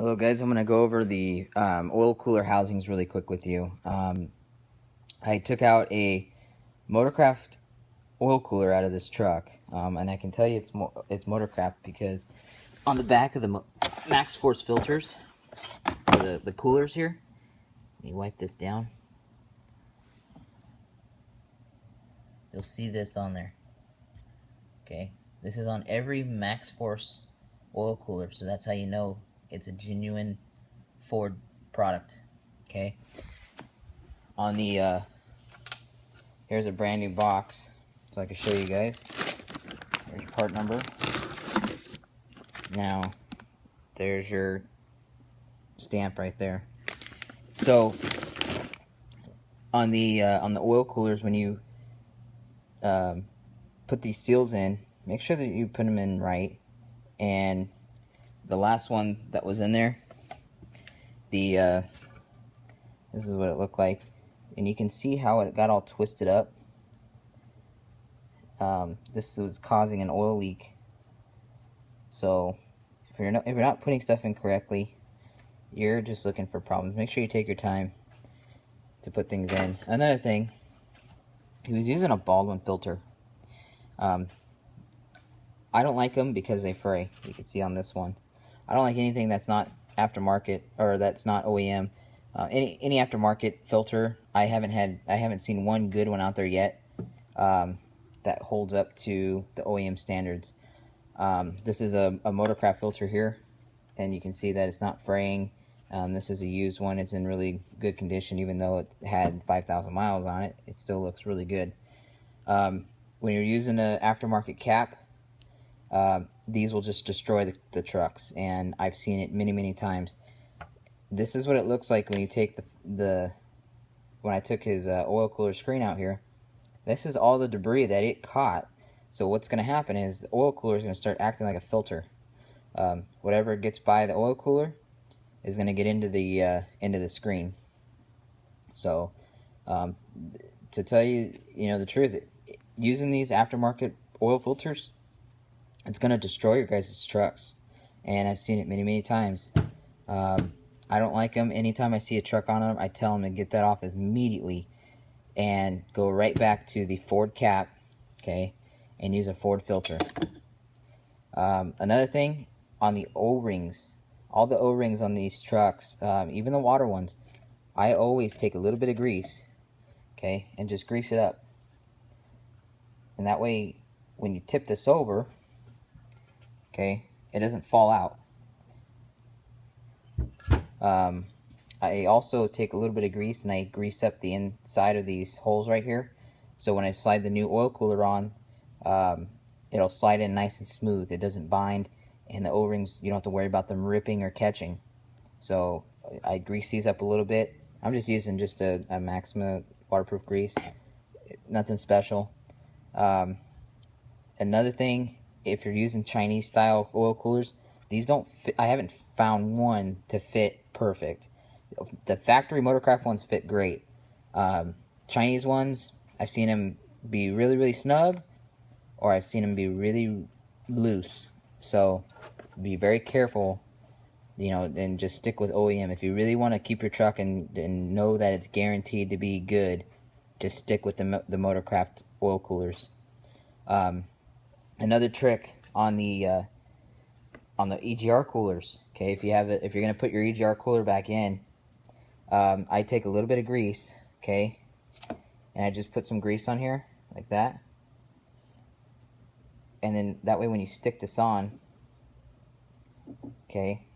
Hello guys, I'm going to go over the oil cooler housings really quick with you. I took out a Motorcraft oil cooler out of this truck, and I can tell you it's Motorcraft because on the back of the Max Force filters, or the coolers here, let me wipe this down, you'll see this on there. Okay, this is on every Max Force oil cooler, so that's how you know it's a genuine Ford product. Okay, on the here's a brand new box, so I can show you guys. There's your part number. Now, there's your stamp right there. So, on the oil coolers, when you put these seals in, make sure that you put them in right. And the last one that was in there, this is what it looked like, and you can see how it got all twisted up. This was causing an oil leak. So if you're not putting stuff in correctly, you're just looking for problems. Make sure you take your time to put things in. Another thing, he was using a Baldwin filter. I don't like them because they fray. You can see on this one. I don't like anything that's not aftermarket or that's not OEM. Any aftermarket filter, I haven't seen one good one out there yet that holds up to the OEM standards. This is a Motorcraft filter here, and you can see that it's not fraying. This is a used one. It's in really good condition, even though it had 5,000 miles on it. It still looks really good. When you're using an aftermarket cap, these will just destroy the trucks, and I've seen it many times. This is what it looks like when you take when I took his oil cooler screen out here. This is all the debris that it caught. So what's going to happen is the oil cooler is going to start acting like a filter. Whatever gets by the oil cooler is going to get into the screen. So to tell you, the truth, using these aftermarket oil filters, it's going to destroy your guys' trucks, and I've seen it many times. I don't like them. Anytime I see a truck on them, I tell them to get that off immediately and go right back to the Ford cap, okay, and use a Ford filter. Another thing, on the O-rings, all the O-rings on these trucks, even the water ones, I always take a little bit of grease, okay, and just grease it up. And that way, when you tip this over, okay, it doesn't fall out. I also take a little bit of grease and I grease up the inside of these holes right here. So when I slide the new oil cooler on, it'll slide in nice and smooth. It doesn't bind, and the O-rings, you don't have to worry about them ripping or catching. So I grease these up a little bit. I'm just using just a Maxima waterproof grease. Nothing special. Another thing, if you're using Chinese style oil coolers, these don't fit. I haven't found one to fit perfect. The factory Motorcraft ones fit great. Chinese ones, I've seen them be really snug, or I've seen them be really loose. So be very careful, and just stick with OEM. If you really want to keep your truck and know that it's guaranteed to be good, just stick with the Motorcraft oil coolers. Another trick on the EGR coolers, okay, if you're gonna put your EGR cooler back in, I take a little bit of grease, okay, and I just put some grease on here like that, and then that way when you stick this on, okay,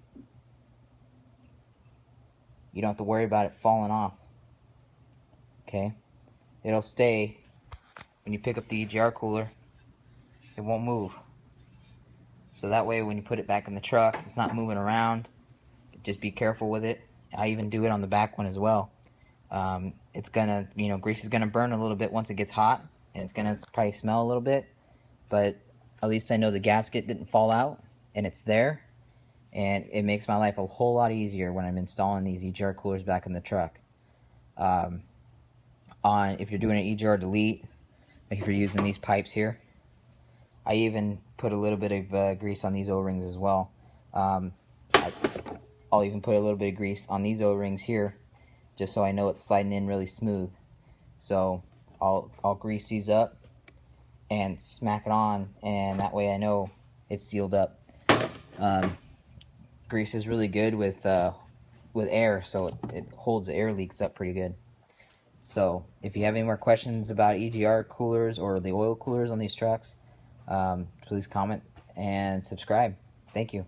you don't have to worry about it falling off. Okay, it'll stay. When you pick up the EGR cooler, it won't move. So that way when you put it back in the truck, it's not moving around. Just be careful with it. I even do it on the back one as well. It's gonna, grease is gonna burn a little bit once it gets hot, and it's gonna probably smell a little bit, but at least I know the gasket didn't fall out and it's there, and it makes my life a whole lot easier when I'm installing these EGR coolers back in the truck. If you're doing an EGR delete, like if you're using these pipes here, I even put a little bit of grease on these O-rings as well. I'll even put a little bit of grease on these O-rings here, just so I know it's sliding in really smooth. So I'll grease these up and smack it on, and that way I know it's sealed up. Grease is really good with air, so it holds air leaks up pretty good. So if you have any more questions about EGR coolers or the oil coolers on these trucks, please comment and subscribe. Thank you.